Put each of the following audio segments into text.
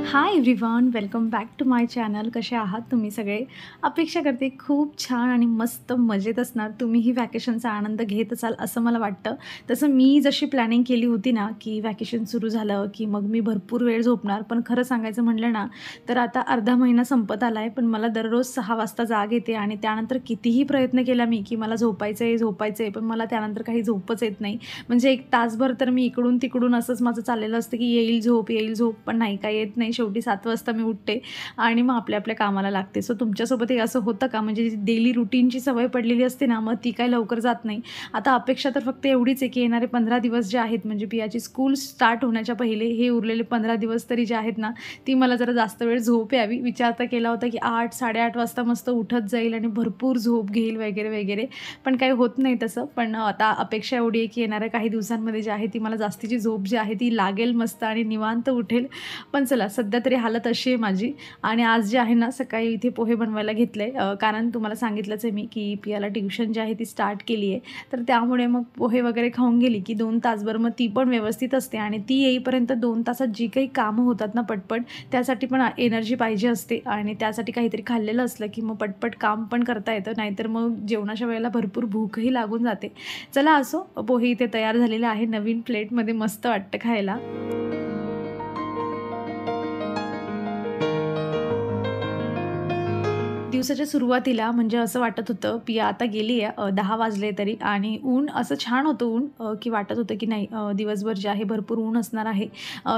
High everyone, welcome back to my channel. कसे आहात तुम्ही सगळे? अपेक्षा करते खूप छान आणि मस्त मजेत असणार. तुम्हीही व्हॅकेशनचा आनंद घेत असाल असं मला वाटतं. तसं मी जशी प्लॅनिंग केली होती ना, की व्हॅकेशन सुरू झालं की मग मी भरपूर वेळ झोपणार. पण खरं सांगायचं म्हटलं ना, तर आता अर्धा महिना संपत आला आहे. पण मला दररोज 6 वाजता जाग येते आणि त्यानंतर कितीही प्रयत्न केला मी, की मला झोपायचं आहे, पण मला त्यानंतर काही झोपच येत नाही. म्हणजे एक तासभर तर मी इकडून-तिकडून असंच माझं चाललेलं असतं, की येईल झोप, पण नाही, काही येत नाही. शेवटी 7 वाजता मी उठते आणि मग आपल्या कामाला लागते. सो तुमच्यासोबतही असं होतं का? म्हणजे डेली रुटीनची सवय पडलेली असते ना, मग ती काही लवकर जात नाही. आता अपेक्षा तर फक्त एवढीच आहे, की येणारे 15 दिवस जे आहेत, म्हणजे पियाची स्कूल स्टार्ट होण्याच्या पहिले हे उरलेले 15 दिवस तरी जे आहेत ना, ती मला जरा जास्त वेळ झोप यावी. विचार तर केला होता, की 8, 8:30 वाजता मस्त उठत जाईल आणि भरपूर झोप घेईल वगैरे, वगैरे. पण काही होत नाही तसं. पण आता अपेक्षा एवढी आहे, की येणाऱ्या काही दिवसांमध्ये जी आहे, ती मला जास्तीची झोप जी आहे, ती लागेल मस्त आणि निवांत उठेल. पण चला, सध्या तरी हालत अशी आहे माझी. आणि आज जे आहे ना, सकाळी इथे पोहे बनवायला घेतले, कारण तुम्हाला सांगितलंच आहे मी, की पियाला ट्युशन जी आहे ती स्टार्ट केली आहे. तर त्यामुळे मग पोहे वगैरे खाऊन गेली, की 2 तासभर मग ती पण व्यवस्थित असते आणि ती येईपर्यंत 2 तासात जी काही कामं होतात ना पटपट, त्यासाठी पण एनर्जी पाहिजे असते आणि त्यासाठी काहीतरी खाल्लेलं असलं, की मग पटपट काम पण करता येतं. नाहीतर मग जेवणाच्या वेळेला भरपूर भूकही लागून जाते. चला असो, पोहे इथे तयार झालेले आहे नवीन प्लेटमध्ये, मस्त वाटतं खायला. दिवसाच्या सुरुवातीला म्हणजे असं वाटत होतं, पिया आता गेली आहे, 10 वाजले तरी आणि ऊन असं छान होतं ऊन, की वाटत होतं की नाही, दिवसभर जे आहे भरपूर ऊन असणार आहे.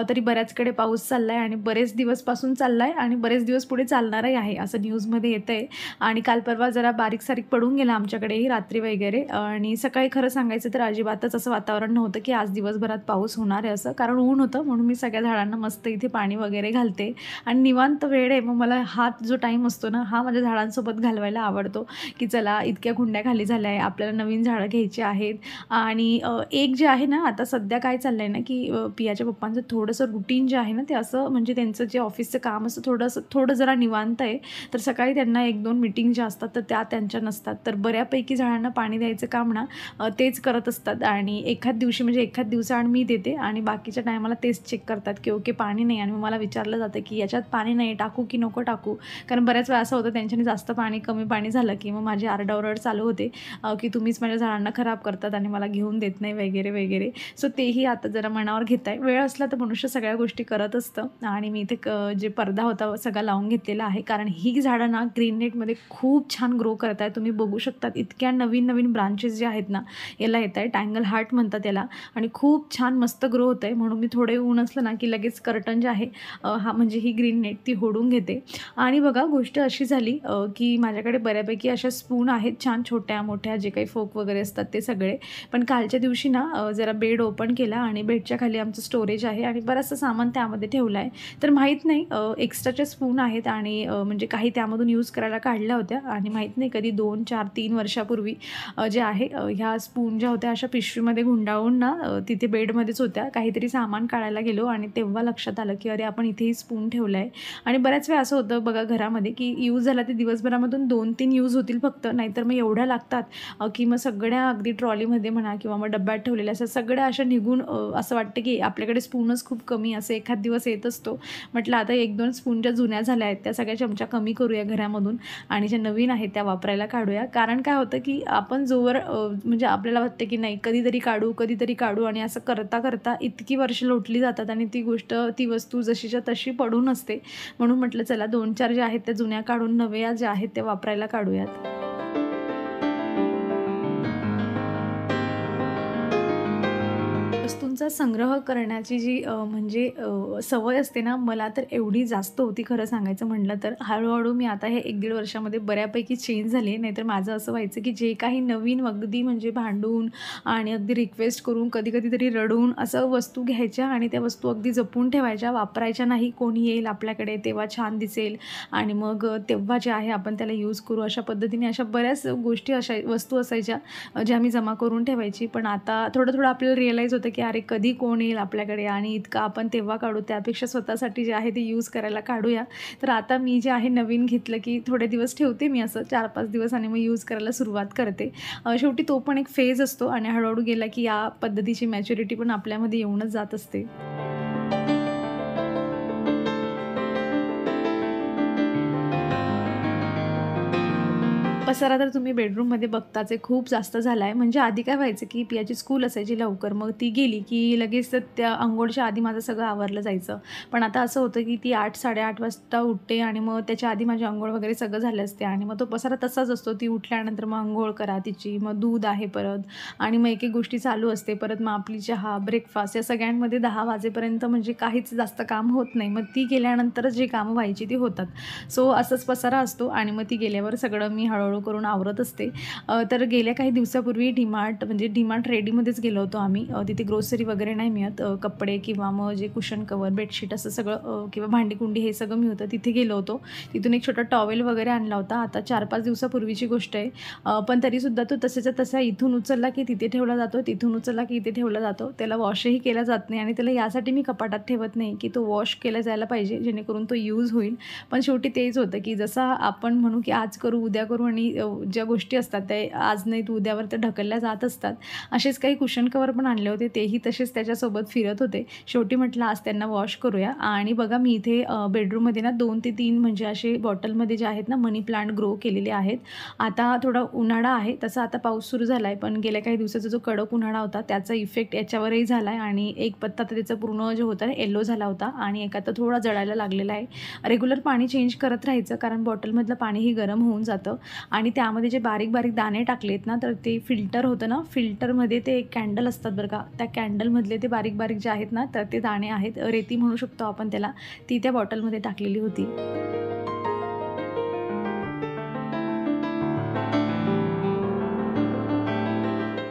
तरी बऱ्याचकडे पाऊस चालला आहे आणि बरेच दिवसपासून चालला आहे आणि बरेच दिवस पुढे चालणारही आहे असं न्यूजमध्ये येतंय. आणि काल परवा जरा बारीक-सारीक पडून गेला आमच्याकडेही रात्री वगैरे, आणि सकाळी खरं सांगायचं तर अजिबातच असं वातावरण नव्हतं, की आज दिवसभरात पाऊस होणार आहे असं. कारण ऊन होतं म्हणून मी सगळ्या झाडांना मस्त इथे पाणी वगैरे घालते आणि निवांत वेळ आहे. मग मला हा जो टाईम असतो ना, हा माझ्या झाडांसोबत घालवायला आवडतो, की चला इतक्या कुंड्या खाली झाल्या आहे, आपल्याला नवीन झाडं घ्यायची आहेत. आणि एक जे आहे ना, आता सध्या काय चाललं आहे ना, की पियाच्या पप्पांचं थोडंसं रुटीन जे आहे ना, ते असं म्हणजे त्यांचं जे ऑफिसचं काम असतं थोडं जरा निवांत आहे. तर सकाळी त्यांना 1-2 मीटिंग ज्या असतात, तर त्या त्यांच्या नसतात. तर बऱ्यापैकी झाडांना पाणी द्यायचं काम ना, तेच करत असतात आणि एखाद दिवशी म्हणजे एखाद दिवसाआड मी देते आणि बाकीच्या टायमाला तेच चेक करतात, की ओके पाणी नाही. आणि मग मला विचारलं जातं, की याच्यात पाणी नाही, टाकू की नको टाकू? कारण बऱ्याच वेळा असं होतं त्यांच्याने जास्त पाणी, कमी पाणी झालं, की मग माझी आरडाओरड चालू होते, की तुम्हीच माझ्या झाडांना खराब करतात आणि मला घेऊन देत नाही वगैरे, वगैरे. सो तेही आता जरा मनावर घेत आहे. वेळ असला तर मनुष्य सगळ्या गोष्टी करत असतं. आणि मी इथे जे पडदा होता सगळा लावून घेतलेला आहे, कारण ही झाडं ना ग्रीन नेटमध्ये खूप छान ग्रो करत आहे. तुम्ही बघू शकतात इतक्या नवीन-नवीन ब्रांचेस जे आहेत ना, याला येत आहे. टँगल हार्ट म्हणतात याला आणि खूप छान मस्त ग्रो होत आहे. म्हणून मी थोडे ऊन असलं ना, की लगेच कर्टन जे आहे, हा म्हणजे ही ग्रीन नेट ती ओढून घेते. आणि बघा गोष्ट अशी झाली, की माझ्याकडे बऱ्यापैकी अशा स्पून आहेत छान छोट्या-मोठ्या, जे काही फोक वगैरे असतात ते सगळे. पण कालच्या दिवशी ना, जरा बेड ओपन केला आणि बेडच्या खाली आमचं स्टोरेज आहे आणि बरंचसं सामान त्यामध्ये ठेवलं आहे. तर माहीत नाही, एक्स्ट्राच्या स्पून आहेत आणि म्हणजे काही त्यामधून यूज करायला काढल्या होत्या आणि माहीत नाही कधी 2, 4, 3 वर्षापूर्वी जे आहे, ह्या स्पून ज्या होत्या अशा पिशवीमध्ये गुंडाळून ना, तिथे बेडमध्येच होत्या. काहीतरी सामान काढायला गेलो आणि तेव्हा लक्षात आलं, की अरे आपण इथेही स्पून ठेवला आहे. आणि बऱ्याच वेळा असं होतं बघा घरामध्ये, की यूज झाला ते दिवसभरामधून 2-3 यूज होतील फक्त, नाहीतर मग एवढ्या लागतात, की मग सगळ्या अगदी ट्रॉलीमध्ये म्हणा किंवा मग डब्यात ठेवलेल्या असं सगळ्या अशा निघून, असं वाटतं की आपल्याकडे स्पूनच खूप कमी, असं एखाद दिवस येत असतो. म्हटलं आता 1-2 स्पून ज्या जुन्या झाल्या आहेत त्या सगळ्या चमचा कमी करूया घरामधून आणि ज्या नवीन आहेत त्या वापरायला काढूया. कारण काय होतं, की आपण जोवर म्हणजे आपल्याला वाटतं की नाही कधीतरी काढू आणि असं करता करता इतकी वर्ष लोटली जातात आणि ती गोष्ट, ती वस्तू जशीच्या तशी पडून असते. म्हणून म्हटलं चला 2-4 ज्या आहेत त्या जुन्या काढून नव्या ज्या आहेत त्या वापरायला काढूयात. वस्तूंचा संग्रह करण्याची जी म्हणजे सवय असते ना, मला तर एवढी जास्त होती खरं सांगायचं म्हटलं तर. हळू-हळू मी आता हे 1-1.5 वर्षामध्ये बऱ्यापैकी चेंज झाली आहे. नाहीतर माझं असं व्हायचं, की जे काही नवीन अगदी म्हणजे भांडून आणि अगदी रिक्वेस्ट करून, कधी-कधी तरी रडून असं वस्तू घ्यायच्या आणि त्या वस्तू अगदी जपून ठेवायच्या, वापरायच्या नाही. कोणी येईल आपल्याकडे तेव्हा छान दिसेल आणि मग तेव्हा जे आहे आपण त्याला यूज करू, अशा पद्धतीने अशा बऱ्याच गोष्टी, अशा वस्तू असायच्या, ज्या मी जमा करून ठेवायची. पण आता थोडं-थोडं आपल्याला रिअलाईज होतं, की अरे कधी कोण येईल आपल्याकडे आणि इतकं आपण तेव्हा काढू, त्यापेक्षा स्वतःसाठी जे आहे ते यूज करायला काढूया. तर आता मी जे आहे नवीन घेतलं, की थोडे दिवस ठेवते मी असं 4-5 दिवस आणि मग यूज करायला सुरुवात करते. शेवटी तो पण एक फेज असतो आणि हळूहळू गेला, की या पद्धतीची मॅच्युरिटी पण आपल्यामध्ये येऊनच जात असते. पसारा तर तुम्ही बेडरूममध्ये बघताच आहे, खूप जास्त झाला आहे. म्हणजे आधी काय व्हायचं, की पियाची स्कूल असायची लवकर, मग ती गेली, की लगेच त्या अंघोळच्या आधी माझं सगळं आवरलं जायचं. पण आता असं होतं, की ती 8:00-8:30 वाजता उठते आणि मग त्याच्या आधी माझी अंघोळ वगैरे सगळं झालं असते आणि मग तो पसारा तसाच असतो. ती उठल्यानंतर मग अंघोळ करा तिची, मग दूध आहे परत आणि मग एक-एक गोष्टी चालू असते. परत मग आपली चहा, ब्रेकफास्ट या सगळ्यांमध्ये 10 वाजेपर्यंत म्हणजे काहीच जास्त काम होत नाही. मग ती गेल्यानंतरच जी कामं व्हायची ती होतात. सो असंच पसारा असतो आणि मग ती गेल्यावर सगळं मी हळूहळू करून आवरत असते. तर गेल्या काही दिवसापूर्वी डी-मार्ट रेडीमध्येच गेलो होतो आम्ही. तिथे ग्रोसरी वगैरे नाही मिळत. कपडे किंवा मग जे कुशन कव्हर, बेडशीट असं सगळं किंवा भांडी-कुंडी हे सगळं मिळतं. तिथे गेलो होतो. तिथून एक छोटा टॉवेल वगैरे आणला होता. आता 4-5 दिवसापूर्वीची गोष्ट आहे. पण तरीसुद्धा तो तसाच्या तसा इथून उचलला की तिथे ठेवला जातो, तिथून उचलला की इथे ठेवला जातो. त्याला वॉशही केला जात नाही आणि त्याला यासाठी मी कपाटात ठेवत नाही की तो वॉश केला जायला पाहिजे जेणेकरून तो यूज होईल. पण शेवटी तेच होतं की जसं आपण म्हणू की आज करू, उद्या करू आणि ज्या गोष्टी असतात त्या आज नाही तर उद्यावर त्या ढकलल्या जात असतात. असेच काही कुशन कव्हर पण आणले होते, तेही तसेच त्याच्यासोबत फिरत होते. शेवटी म्हटलं आज त्यांना वॉश करूया आणि बघा मी इथे बेडरूममध्ये ना 2 ते 3 म्हणजे असे बॉटलमध्ये जे आहेत ना मनी प्लांट ग्रो केलेले आहेत. आता थोडा उन्हाळा आहे, तसा आता पाऊस सुरू झाला आहे, पण गेल्या काही दिवसाचा जो कडक उन्हाळा होता त्याचा इफेक्ट याच्यावरही झाला आहे आणि एक पत्ता तर त्याचा पूर्ण जो होता ना येलो झाला होता आणि एक आता थोडा जळायला लागलेला आहे. रेग्युलर पाणी चेंज करत राहायचं कारण बॉटलमधलं पाणीही गरम होऊन जातं आणि त्यामध्ये जे बारीक-बारीक दाणे टाकलेत ना, तर ते फिल्टर होतं ना, फिल्टरमध्ये ते कॅन्डल असतात बरं का, त्या कॅन्डलमधले ते बारीक-बारीक जे आहेत ना, तर ते दाणे आहेत, रेती म्हणू शकतो आपण त्याला, ती त्या बॉटलमध्ये टाकलेली होती.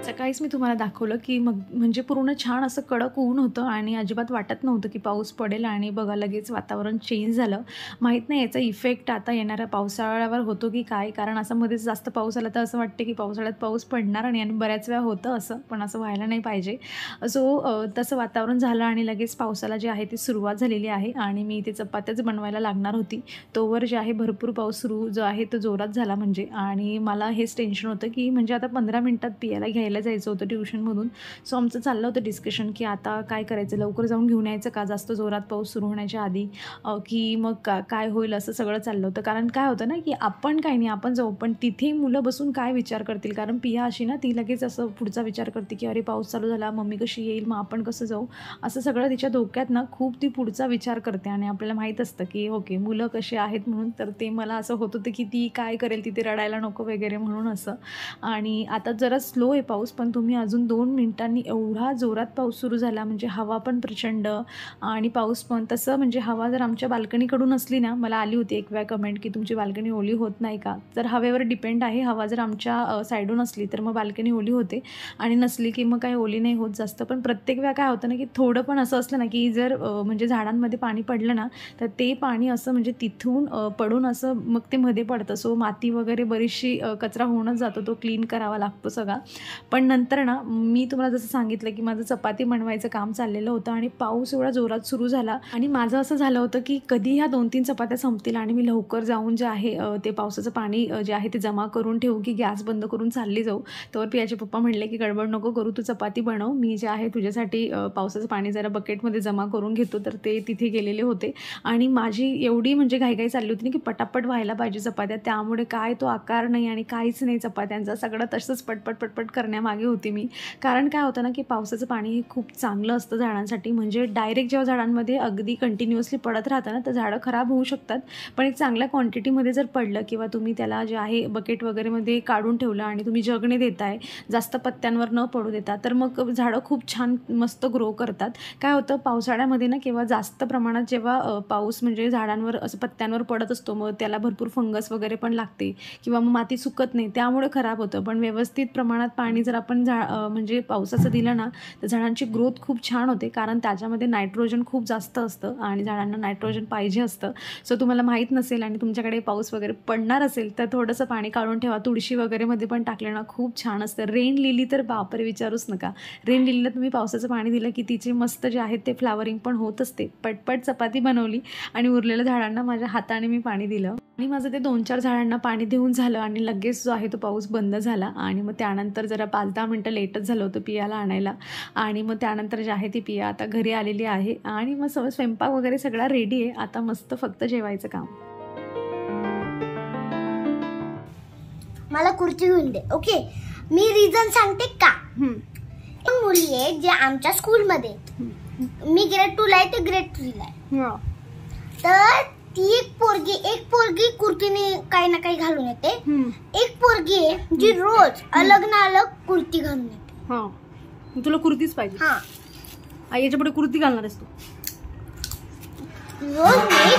सकाळीच मी तुम्हाला दाखवलं, की मग म्हणजे पूर्ण छान असं कडक ऊन होतं आणि अजिबात वाटत नव्हतं, की पाऊस पडेल आणि बघा लगेच वातावरण चेंज झालं. माहीत नाही याचा इफेक्ट आता येणाऱ्या पावसाळ्यावर होतो की काय? कारण असं मध्येच जास्त पाऊस आला तर असं वाटतं, की पावसाळ्यात पाऊस पडणार नाही आणि बऱ्याच वेळा होतं असं, पण असं व्हायला नाही पाहिजे. तसं वातावरण झालं आणि लगेच पावसाला जे आहे ती सुरुवात झालेली आहे आणि मी इथे चपात्याच बनवायला लागणार होती. तोवर जे आहे भरपूर पाऊस सुरू जो आहे तो जोरात झाला म्हणजे आणि मला हेच टेन्शन होतं, की म्हणजे आता 15 मिनिटात पियाला घ्यायला जायचं होतं ट्युशनमधून. सो आमचं चाललं होतं डिस्कशन, की आता काय करायचं? लवकर जाऊन घेऊन यायचं का जास्त जोरात पाऊस सुरू होण्याच्या आधी? की मग काय होईल असं सगळं चाललं होतं. कारण काय होतं ना, की आपण काही नाही आपण जाऊ, पण तिथे मुलं बसून काय विचार करतील? कारण पिया अशी ना, ती लगेच असं पुढचा विचार करते, की अरे पाऊस चालू झाला, मम्मी कशी येईल? मग आपण कसं जाऊ? असं सगळं तिच्या डोक्यात ना खूप ती पुढचा विचार करते आणि आपल्याला माहीत असतं, की ओके मुलं कशी आहेत म्हणून. तर ते मला असं होत होतं, की ती काय करेल? तिथे रडायला नको वगैरे म्हणून असं. आणि आता जरा स्लो आहे पाऊस, पण तुम्ही अजून 2 मिनिटांनी एवढा जोरात पाऊस सुरू झाला म्हणजे हवा पण प्रचंड आणि पाऊस पण तसं म्हणजे हवा जर आमच्या बाल्कनीकडून असली ना, मला आली होती एक वेळा कमेंट, की तुमची बाल्कनी ओली होत नाही का? तर हवेवर डिपेंड आहे. हवा जर आमच्या साईडून असली तर मग बाल्कनी ओली होते आणि नसली की मग काही ओली नाही होत जास्त. पण प्रत्येक वेळा काय होतं ना, की थोडं पण असं असलं ना, की जर म्हणजे झाडांमध्ये पाणी पडलं ना, तर ते पाणी असं म्हणजे तिथून पडून असं मग ते मध्ये पडतं. सो माती वगैरे बरीचशी कचरा होऊनच जातो. तो क्लीन करावा लागतो सगळा. पण नंतर ना, मी तुम्हाला जसं सांगितलं, की माझं चपाती बनवायचं काम चाललेलं होतं आणि पाऊस एवढा जोरात सुरू झाला आणि माझं असं झालं होतं, की कधी ह्या 2-3 चपात्या संपतील आणि मी लवकर जाऊन जे आहे ते पावसाचं पाणी जे आहे ते जमा करून ठेवू, की गॅस बंद करून चालली जाऊ. तेव्हा पियाचे पप्पा म्हणले, की "गडबड नको करू, तू चपाती बनव. मी जे आहे तुझ्यासाठी पावसाचं पाणी जरा बकेटमध्ये जमा करून घेतो." तर ते तिथे गेलेले होते आणि माझी एवढी म्हणजे घाई चालली होती ना, की पटापट व्हायला पाहिजे चपात्या. त्यामुळे काय तो आकार नाही आणि काहीच नाही चपात्यांचा. सगळं तसंच पटपट करण्यामागे होती मी. कारण काय होतं ना, की पावसाचं पाणी हे खूप चांगलं असतं झाडांसाठी. म्हणजे डायरेक्ट जेव्हा झाडांमध्ये अगदी कंटिन्युअसली पडत राहतं ना, तर झाडं खराब होऊ शकतात. पण एक चांगल्या क्वांटिटीमध्ये जर पडलं किंवा तुम्ही त्याला जे आहे बकेट वगैरेमध्ये काढून ठेवलं आणि तुम्ही जगणे देताय, जास्त पत्त्यांवर न पडू देता, तर मग झाडं खूप छान मस्त ग्रो करतात. काय होतं पावसाळ्यामध्ये ना, किंवा जास्त प्रमाणात जेव्हा पाऊस म्हणजे झाडांवर असं पत्त्यांवर पडत असतो, मग त्याला भरपूर फंगस वगैरे पण लागते किंवा मग माती सुकत नाही, त्यामुळे खराब होतं. पण व्यवस्थित प्रमाणात पाणी जर आपण म्हणजे पावसाचं दिलं ना, तर झाडांची ग्रोथ खूप छान होते. कारण त्याच्यामध्ये नायट्रोजन खूप जास्त असतं आणि झाडांना नायट्रोजन पाहिजे असतं. सो तुम्हाला माहीत नसेल आणि तुमच्याकडे पाऊस वगैरे पडणार असेल, तर थोडंसं पाणी काढून ठेवा. तुळशी वगैरेमध्ये पण टाकलं ना, खूप छान असतं. रेन लिली तर बापरे विचारूच नका. रेन लिलीला तुम्ही पावसाचं पाणी दिलं, की तिचे मस्त जे आहेत ते फ्लॉवरिंग पण होत असते. पटपट चपाती बनवली आणि उरलेल्या झाडांना माझ्या हाताने मी पाणी दिलं आणि माझं ते 2-4 झाडांना पाणी देऊन झालं आणि लगेच जो आहे तो पाऊस बंद झाला आणि मग त्यानंतर जरा 5-10 मिनटं लेटच झालं होतं पियाला आणायला आणि मग त्यानंतर जे आहे ती पिया आता घरी आलेली आहे आणि मग स्वयंपाक वगैरे सगळा रेडी आहे. आता मस्त फक्त जेवायचं काम. मला कुर्ती घेऊन दे. ओके, मी रिझन सांगते का. मुली आहे जे आमच्या स्कूलमध्ये, मी ग्रेड 2 ला आहे, ते ग्रेड 3 ला आहे. तर ती एक पोरगी कुर्तीने काही ना काही घालून येते. एक पोरगी आहे जी रोज अलग ना अलग कुर्ती घालून येते. तुला कुर्तीच पाहिजे. हा, याच्या पुढे कुर्ती घालणार आहेस तू? रोज नाही,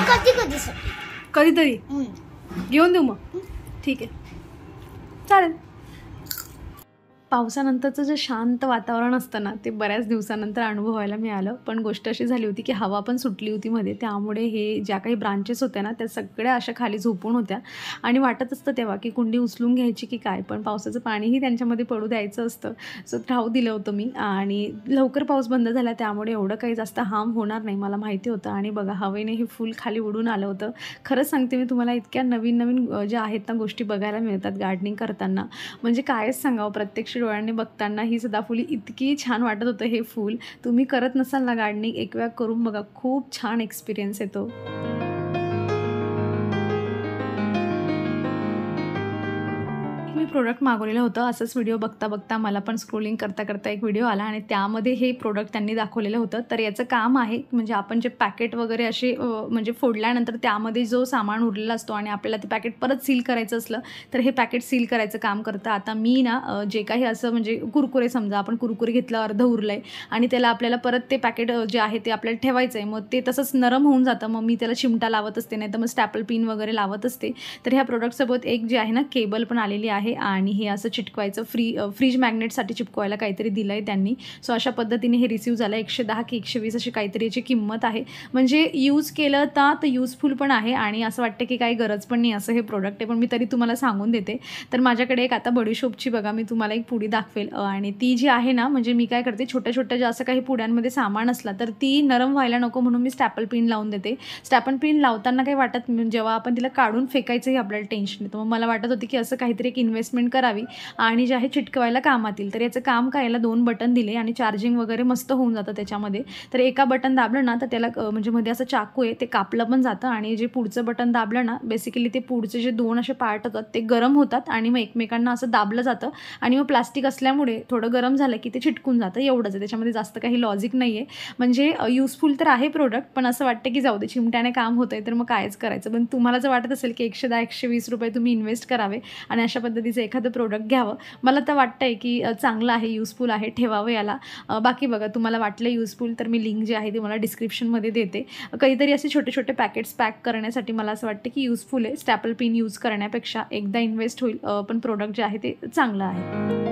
कधीतरी घेऊन देऊ मग. ठीक आहे, चालेल. पावसानंतरचं जे शांत वातावरण असतं ना, ते बऱ्याच दिवसानंतर अनुभवायला मिळालं. पण गोष्ट अशी झाली होती की हवा पण सुटली होती मध्ये, त्यामुळे हे ज्या काही ब्रांचेस होत्या ना, त्या सगळ्या अशा खाली झोपून होत्या. आणि वाटत असतं तेव्हा की कुंडी उचलून घ्यायची की काय, पण पावसाचं पाणीही त्यांच्यामध्ये पडू द्यायचं असतं. सो राहू दिलं होतं मी. आणि लवकर पाऊस बंद झाला, त्यामुळे एवढं काही जास्त हार्म होणार नाही मला माहिती होतं. आणि बघा, हवेने हे फुल खाली उडून आलं होतं. खरंच सांगते मी तुम्हाला, इतक्या नवीन नवीन ज्या आहेत ना गोष्टी बघायला मिळतात गार्डनिंग करताना, म्हणजे कायच सांगावं. प्रत्यक्ष डोळ्यांनी बघताना ही सदाफुली इतकी छान वाटत होतं. हे फूल तुम्ही करत नसाल ना गार्डनिंग, एक वेळा करून बघा, खूप छान एक्सपिरियन्स येतो. मी प्रोडक्ट मागवलेलं होतं. असंच व्हिडिओ बघता बघता मला पण स्क्रोलिंग करता करता एक व्हिडिओ आला आणि त्यामध्ये हे प्रोडक्ट त्यांनी दाखवलेलं होतं. तर याचं काम आहे, म्हणजे आपण जे पॅकेट वगैरे असे म्हणजे फोडल्यानंतर त्यामध्ये जो सामान उरलेला असतो आणि आपल्याला ते पॅकेट परत सील करायचं असलं तर हे पॅकेट सील करायचं काम करतं. आता मी ना जे काही असं म्हणजे कुरकुरे, समजा आपण कुरकुरे घेतलं, अर्ध उरलं आहे आणि त्याला आपल्याला परत ते पॅकेट जे आहे ते आपल्याला ठेवायचं आहे, मग ते तसंच नरम होऊन जातं. मग मी त्याला चिमटा लावत असते, नाही तर मग स्टॅपल पिन वगैरे लावत असते. तर ह्या प्रोडक्टसोबत एक जे आहे ना केबल पण आलेली आहे आणि हे असं चिटकवायचं, फ्रीज मॅग्नेटसाठी चिटकवायला काहीतरी दिलं आहे त्यांनी. सो अशा पद्धतीने हे रिसीव झालं. 110 की 120 अशी काहीतरी याची किंमत आहे. म्हणजे यूज केलं तर युजफुल पण आहे आणि असं वाटतं की काही गरज पण नाही असं हे प्रोडक्ट आहे, पण मी तरी तुम्हाला सांगून देते. तर माझ्याकडे एक आता बडीशोपची बघा, मी तुम्हाला एक पुडी दाखवेल आणि ती जी आहे ना, म्हणजे मी काय करते, छोट्या छोट्या ज्या असं काही पुड्यांमध्ये सामान असला तर ती नरम व्हायला नको म्हणून मी स्टॅपल पिन लावून देते. स्टॅपल पिन लावताना काही वाटत, जेव्हा आपण तिला काढून फेकायचंही आपल्याला टेन्शन येतं. मग मला वाटत होती की असं काहीतरी एक इन्व्हेस्टमेंट करावी आणि जे आहे चिटकवायला कामात येईल. तर याचं काम काय, याला 2 बटन दिले आणि चार्जिंग वगैरे मस्त होऊन जातं त्याच्यामध्ये. तर एका बटन दाबलं ना तर त्याला म्हणजे मध्ये असं चाकू आहे ते कापलं पण जातं आणि जे पुढचं बटन दाबलं ना, बेसिकली ते पुढचे जे 2 असे पार्ट होतात ते गरम होतात आणि मग एकमेकांना असं दाबलं जातं आणि मग प्लास्टिक असल्यामुळे थोडं गरम झालं की ते चिटकून जातं. एवढंच आहे, त्याच्यामध्ये जास्त काही लॉजिक नाही आहे. म्हणजे युजफुल तर आहे प्रोडक्ट, पण असं वाटतं की जाऊ दे, चिमट्याने काम होतं आहे तर मग कायच करायचं. पण तुम्हाला जर वाटत असेल की 110-120 रुपये तुम्ही इन्व्हेस्ट करावे आणि अशा पद्धतीचं एखादं प्रोडक्ट घ्यावं, मला तर वाटतं आहे की चांगलं आहे, युजफुल आहे, ठेवावं याला. बाकी बघा, तुम्हाला वाटलं युजफुल तर मी लिंक जी आहे ती मला डिस्क्रिप्शनमध्ये देते. काहीतरी असे छोटे छोटे पॅकेट्स पॅक करण्यासाठी मला असं वाटतं की युजफुल आहे. स्टॅपल पिन यूज करण्यापेक्षा एकदा इन्व्हेस्ट होईल, पण प्रोडक्ट जे आहे ते चांगलं आहे.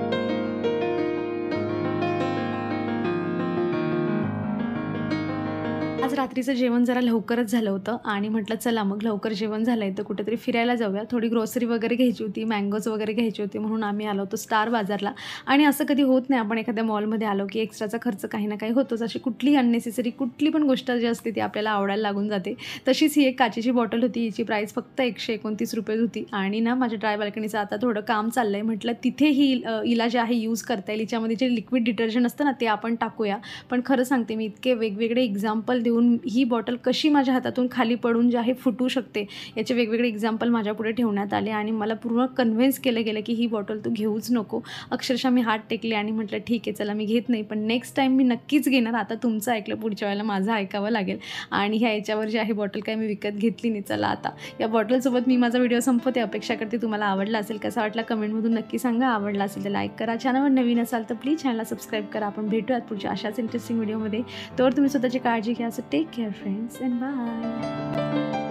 आज रात्रीचं जेवण जरा लवकरच झालं होतं आणि म्हटलं चला मग लवकर जेवण झालं आहे तर कुठेतरी फिरायला जाऊया. थोडी ग्रोसरी वगैरे घ्यायची होती, मँगोज वगैरे घ्यायची होती, म्हणून आम्ही आलो होतो स्टार बाजारला. आणि असं कधी होत नाही, आपण एखाद्या मॉलमध्ये आलो की एक्स्ट्राचा खर्च काही ना काही होतोच. अशी कुठलीही अननेसेसरी कुठली पण गोष्ट जी असते ती आपल्याला आवडायला लागून जाते. तशीच ही एक काचेची बॉटल होती, हिची प्राईस फक्त 129 रुपये होती. आणि ना माझ्या ड्राय बाल्कनीचं आता थोडं काम चाललं आहे, म्हटलं तिथे हिला जे आहे यूज करता येईल, हिच्यामध्ये जे लिक्विड डिटर्जंट असतं ना ते आपण टाकूया. पण खरं सांगते मी, इतके वेगवेगळे एक्झाम्पल देऊन ही बॉटल कशी माझ्या हातातून खाली पडून जे आहे फुटू शकते याचे वेगवेगळे एक्झाम्पल माझ्यापुढे ठेवण्यात आले आणि मला पूर्ण कन्व्हिन्स केलं गेलं की ही बॉटल तू घेऊच नको. अक्षरशः मी हात टेकले आणि म्हटलं ठीक आहे चला मी घेत नाही, पण नेक्स्ट टाईम मी नक्कीच घेणार. आता तुमचं ऐकलं, पुढच्या वेळेला माझं ऐकावं लागेल. आणि ह्या याच्यावर जी आहे बॉटल काय मी विकत घेतली नाही. चला आता या बॉटलसोबत मी माझा व्हिडिओ संपवते. अपेक्षा करते तुम्हाला आवडला असेल. कसा वाटला कमेंटमधून नक्की सांगा. आवडला असेल तर लाईक करा. चॅनलवर नवीन असाल तर प्लीज चॅनलला सबस्क्राईब करा. आपण भेटूयात पुढच्या अशाच इंटरेस्टिंग व्हिडिओमध्ये. तर तुम्ही स्वतःची काळजी घ्या. So take care friends and bye.